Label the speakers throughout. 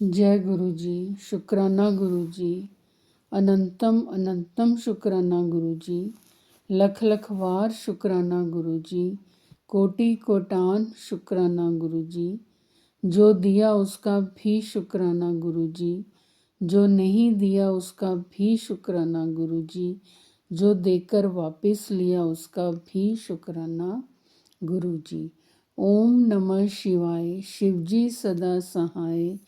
Speaker 1: जय गुरु जी। शुक्राना गुरु जी। अनंतम अनंतम शुक्राना गुरु जी। लख लख वार शुक्राना गुरु जी। कोटि कोटान शुक्राना गुरु जी। जो दिया उसका भी शुक्राना गुरु जी। जो नहीं दिया उसका भी शुक्राना गुरु जी। जो देकर वापस लिया उसका भी शुक्राना गुरु जी। ओम नमः शिवाय। शिवजी सदा सहाय।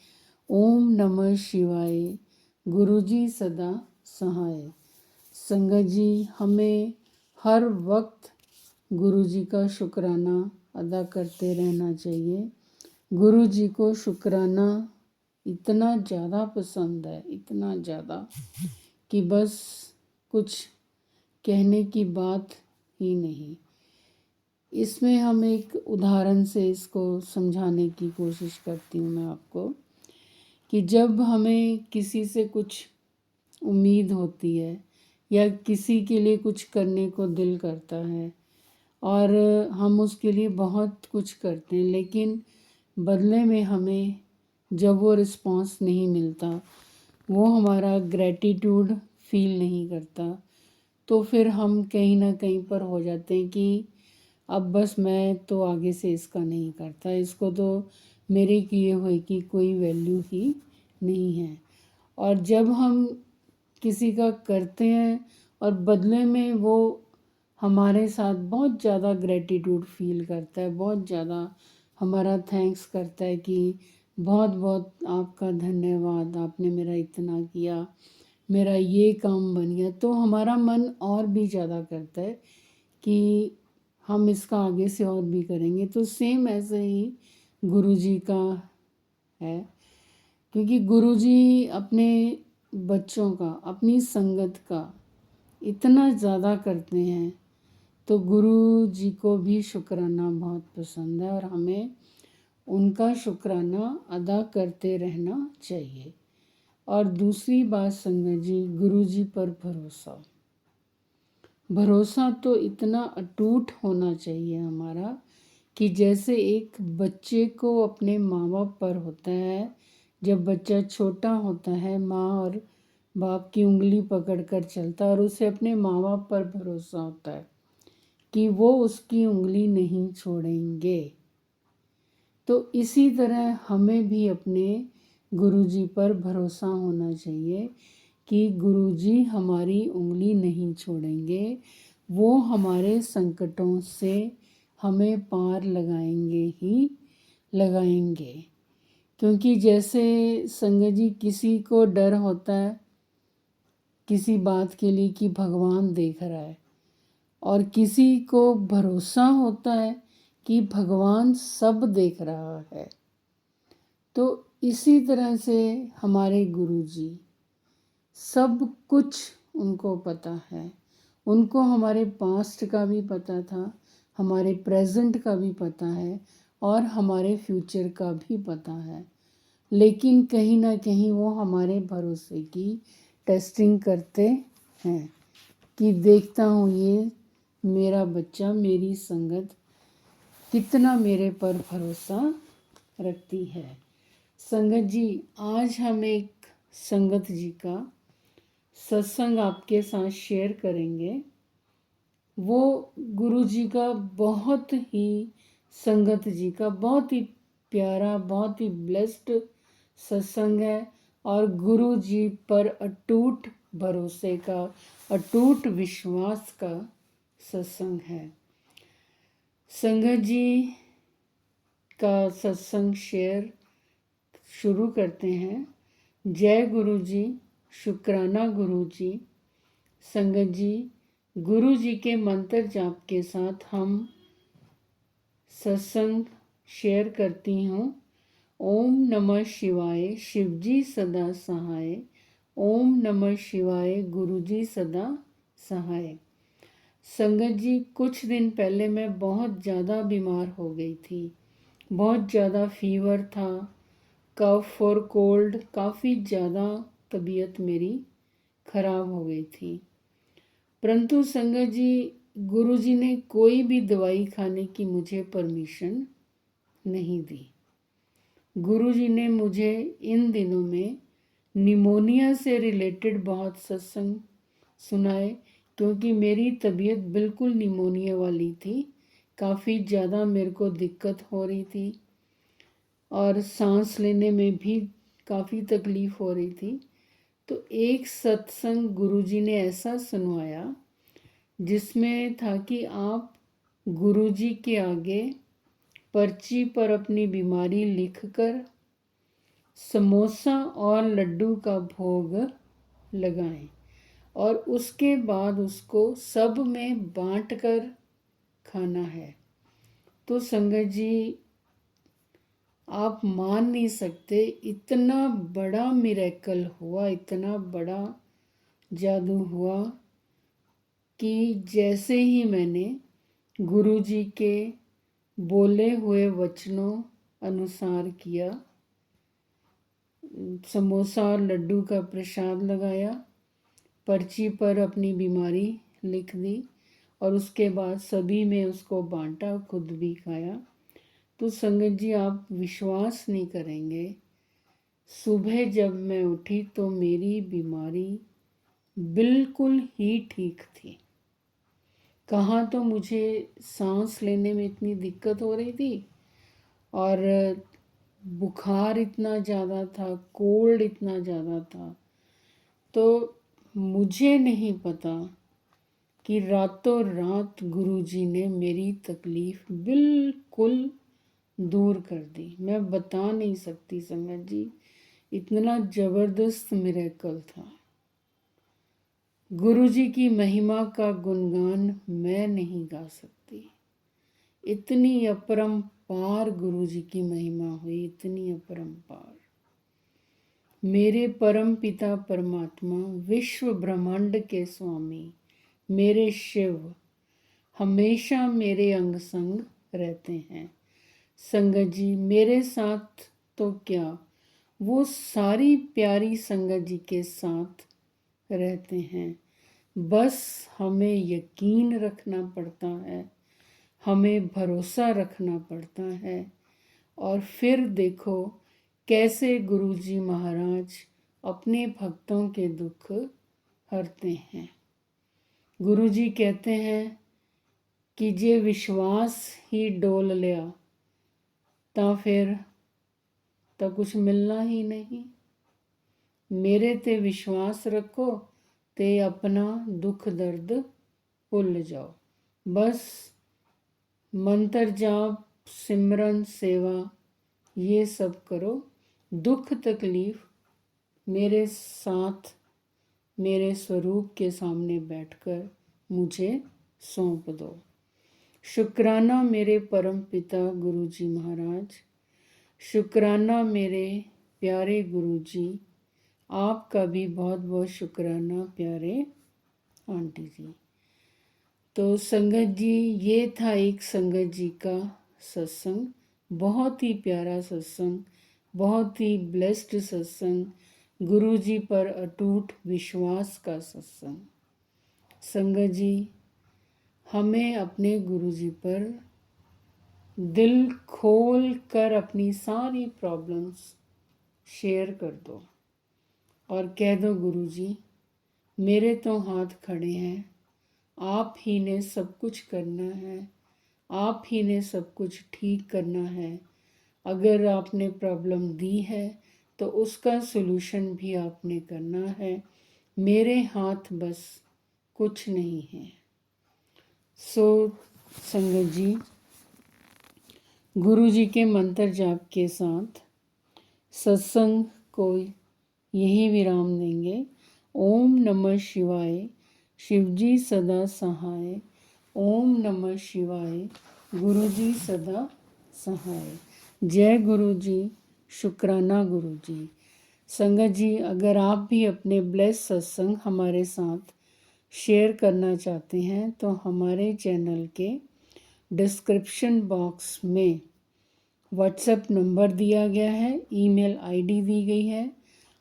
Speaker 1: ओम नमः शिवाय। गुरु जी सदा सहाय। संगत जी, हमें हर वक्त गुरु जी का शुक्राना अदा करते रहना चाहिए। गुरु जी को शुक्राना इतना ज़्यादा पसंद है, इतना ज़्यादा कि बस कुछ कहने की बात ही नहीं। इसमें हम एक उदाहरण से इसको समझाने की कोशिश करती हूँ मैं आपको, कि जब हमें किसी से कुछ उम्मीद होती है या किसी के लिए कुछ करने को दिल करता है और हम उसके लिए बहुत कुछ करते हैं, लेकिन बदले में हमें जब वो रिस्पॉन्स नहीं मिलता, वो हमारा ग्रैटिट्यूड फील नहीं करता, तो फिर हम कहीं ना कहीं पर हो जाते हैं कि अब बस मैं तो आगे से इसका नहीं करता, इसको तो मेरे किए हुए की कोई वैल्यू ही नहीं है। और जब हम किसी का करते हैं और बदले में वो हमारे साथ बहुत ज़्यादा ग्रैटिट्यूड फील करता है, बहुत ज़्यादा हमारा थैंक्स करता है कि बहुत बहुत आपका धन्यवाद, आपने मेरा इतना किया, मेरा ये काम बन गया, तो हमारा मन और भी ज़्यादा करता है कि हम इसका आगे से और भी करेंगे। तो सेम ऐसे ही गुरु जी का है, क्योंकि गुरु जी अपने बच्चों का, अपनी संगत का इतना ज़्यादा करते हैं, तो गुरु जी को भी शुक्राना बहुत पसंद है और हमें उनका शुक्राना अदा करते रहना चाहिए। और दूसरी बात संगत जी, गुरु जी पर भरोसा, भरोसा तो इतना अटूट होना चाहिए हमारा कि जैसे एक बच्चे को अपने माँ बाप पर होता है। जब बच्चा छोटा होता है, माँ और बाप की उंगली पकड़कर चलता है और उसे अपने माँ बाप पर भरोसा होता है कि वो उसकी उंगली नहीं छोड़ेंगे। तो इसी तरह हमें भी अपने गुरुजी पर भरोसा होना चाहिए कि गुरुजी हमारी उंगली नहीं छोड़ेंगे, वो हमारे संकटों से हमें पार लगाएंगे ही लगाएंगे। क्योंकि जैसे संगत जी, किसी को डर होता है किसी बात के लिए कि भगवान देख रहा है, और किसी को भरोसा होता है कि भगवान सब देख रहा है। तो इसी तरह से हमारे गुरुजी, सब कुछ उनको पता है। उनको हमारे पास्ट का भी पता था, हमारे प्रेजेंट का भी पता है और हमारे फ्यूचर का भी पता है। लेकिन कहीं ना कहीं वो हमारे भरोसे की टेस्टिंग करते हैं कि देखता हूँ ये मेरा बच्चा, मेरी संगत कितना मेरे पर भरोसा रखती है। संगत जी, आज हम एक संगत जी का सत्संग आपके साथ शेयर करेंगे। वो गुरु जी का बहुत ही, संगत जी का बहुत ही प्यारा, बहुत ही ब्लेस्ड सत्संग है और गुरु जी पर अटूट भरोसे का, अटूट विश्वास का सत्संग है। संगत जी का सत्संग शेयर शुरू करते हैं। जय गुरु जी। शुक्राना गुरु जी। संगत जी, गुरु जी के मंत्र जाप के साथ हम सत्संग शेयर करती हूँ। ओम नमः शिवाय। शिवजी सदा सहाय। ओम नमः शिवाय। गुरु जी सदा सहाय। संगत जी, कुछ दिन पहले मैं बहुत ज़्यादा बीमार हो गई थी। बहुत ज़्यादा फीवर था, कफ और कोल्ड, काफ़ी ज़्यादा तबीयत मेरी खराब हो गई थी। परंतु संगत जी, गुरु जी ने कोई भी दवाई खाने की मुझे परमिशन नहीं दी। गुरुजी ने मुझे इन दिनों में निमोनिया से रिलेटेड बहुत सत्संग सुनाए, क्योंकि मेरी तबीयत बिल्कुल निमोनिया वाली थी। काफ़ी ज़्यादा मेरे को दिक्कत हो रही थी और सांस लेने में भी काफ़ी तकलीफ़ हो रही थी। तो एक सत्संग गुरुजी ने ऐसा सुनवाया जिसमें था कि आप गुरुजी के आगे पर्ची पर अपनी बीमारी लिखकर समोसा और लड्डू का भोग लगाएं और उसके बाद उसको सब में बांटकर खाना है। तो संगत जी, आप मान नहीं सकते, इतना बड़ा मिरेकल हुआ, इतना बड़ा जादू हुआ कि जैसे ही मैंने गुरुजी के बोले हुए वचनों अनुसार किया, समोसा और लड्डू का प्रसाद लगाया, पर्ची पर अपनी बीमारी लिख दी और उसके बाद सभी में उसको बांटा, खुद भी खाया। तो संगत जी, आप विश्वास नहीं करेंगे, सुबह जब मैं उठी तो मेरी बीमारी बिल्कुल ही ठीक थी। कहाँ तो मुझे सांस लेने में इतनी दिक्कत हो रही थी और बुखार इतना ज़्यादा था, कोल्ड इतना ज़्यादा था। तो मुझे नहीं पता कि रातों रात गुरुजी ने मेरी तकलीफ़ बिल्कुल दूर कर दी। मैं बता नहीं सकती संगत जी, इतना ज़बरदस्त मिरेकल था। गुरुजी की महिमा का गुणगान मैं नहीं गा सकती। इतनी अपरंपार गुरुजी की महिमा हुई, इतनी अपरंपार। मेरे परम पिता परमात्मा, विश्व ब्रह्मांड के स्वामी, मेरे शिव हमेशा मेरे अंग संग रहते हैं। संगत जी, मेरे साथ तो क्या, वो सारी प्यारी संगत जी के साथ रहते हैं। बस हमें यकीन रखना पड़ता है, हमें भरोसा रखना पड़ता है और फिर देखो कैसे गुरुजी महाराज अपने भक्तों के दुख हरते हैं। गुरुजी कहते हैं कि जे विश्वास ही डोल लिया तो फिर तो कुछ मिलना ही नहीं। मेरे ते विश्वास रखो ते अपना दुख दर्द भुल जाओ। बस मंत्र जाप, सिमरन, सेवा ये सब करो। दुख तकलीफ मेरे साथ, मेरे स्वरूप के सामने बैठकर मुझे सौंप दो। शुक्राना मेरे परम पिता गुरुजी महाराज, शुक्राना मेरे प्यारे गुरुजी, आपका भी बहुत बहुत शुक्राना प्यारे आंटी जी। तो संगत जी, ये था एक संगत जी का सत्संग, बहुत ही प्यारा सत्संग, बहुत ही ब्लेस्ड सत्संग, गुरु जी पर अटूट विश्वास का सत्संग। संगत जी, हमें अपने गुरु जी पर दिल खोल कर अपनी सारी प्रॉब्लम्स शेयर कर दो और कह दो, गुरु जी मेरे तो हाथ खड़े हैं, आप ही ने सब कुछ करना है, आप ही ने सब कुछ ठीक करना है। अगर आपने प्रॉब्लम दी है तो उसका सलूशन भी आपने करना है, मेरे हाथ बस कुछ नहीं है। सो संगत जी, गुरु जी के मंत्र जाप के साथ सत्संग को यही विराम देंगे। ओम नमः शिवाय, शिवजी सदा सहाय। ओम नमः शिवाय, गुरु जी सदा सहाय। जय गुरु जी, शुक्राना गुरु जी। संगत जी, अगर आप भी अपने ब्लेस सत्संग हमारे साथ शेयर करना चाहते हैं तो हमारे चैनल के डिस्क्रिप्शन बॉक्स में व्हाट्सएप नंबर दिया गया है, ईमेल आईडी दी गई है।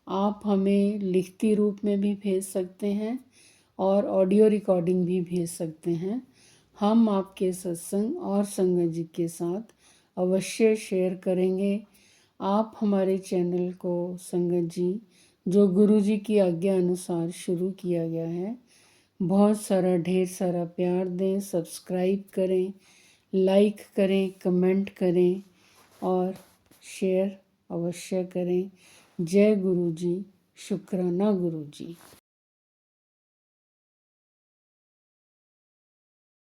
Speaker 1: आप हमें लिखती रूप में भी भेज सकते हैं और ऑडियो रिकॉर्डिंग भी भेज सकते हैं। हम आपके सत्संग और संगत जी के साथ अवश्य शेयर करेंगे। आप हमारे चैनल को संगत जी जो गुरु जी की आज्ञा अनुसार शुरू किया गया है, बहुत सारा ढेर सारा प्यार दें, सब्सक्राइब करें, लाइक करें, कमेंट करें और शेयर अवश्य करें। जय गुरु जी, शुक्राना गुरु जी।